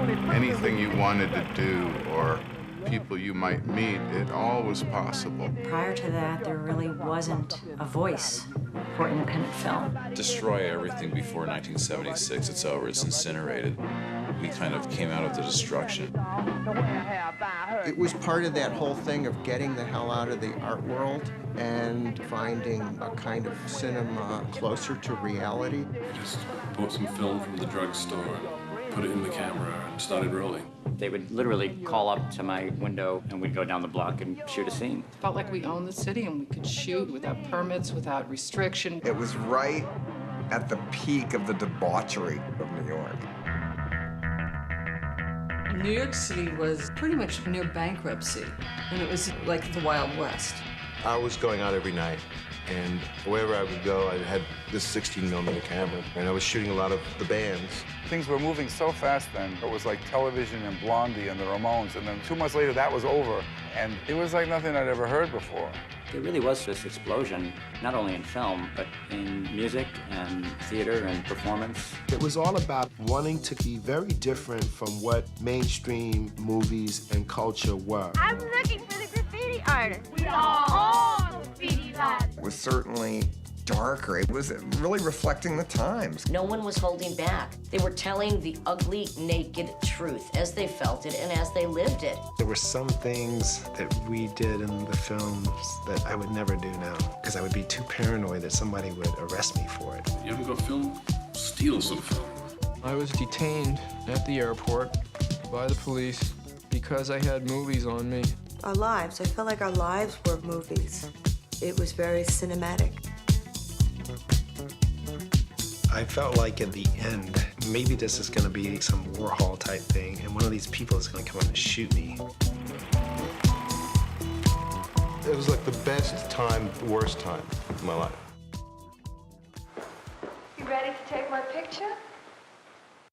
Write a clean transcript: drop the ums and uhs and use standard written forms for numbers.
Anything you wanted to do or people you might meet, it all was possible. Prior to that, there really wasn't a voice for independent film. Destroy everything before 1976, it's over, it's incinerated. We kind of came out of the destruction. It was part of that whole thing of getting the hell out of the art world and finding a kind of cinema closer to reality. Just bought some film from the drugstore and put it in the camera and started rolling. They would literally call up to my window and we'd go down the block and shoot a scene. Felt like we owned the city and we could shoot without permits, without restriction. It was right at the peak of the debauchery of New York. New York City was pretty much near bankruptcy, and it was like the Wild West. I was going out every night, and wherever I would go, I had this 16mm camera, and I was shooting a lot of the bands. Things were moving so fast then. It was like television and Blondie and the Ramones, and then 2 months later, that was over, and it was like nothing I'd ever heard before. There really was this explosion, not only in film, but in music and theater and performance. It was all about wanting to be very different from what mainstream movies and culture were. I'm looking for the graffiti artist. We are all graffiti artists. It was certainly darker. It was really reflecting the times. No one was holding back. They were telling the ugly, naked truth as they felt it and as they lived it. There were some things that we did in the films that I would never do now, because I would be too paranoid that somebody would arrest me for it. You haven't got film? Steal some film. I was detained at the airport by the police because I had movies on me. Our lives, I felt like our lives were movies. It was very cinematic. I felt like at the end, maybe this is going to be some Warhol type thing, and one of these people is going to come up and shoot me. It was like the best time, the worst time of my life. You ready to take my picture?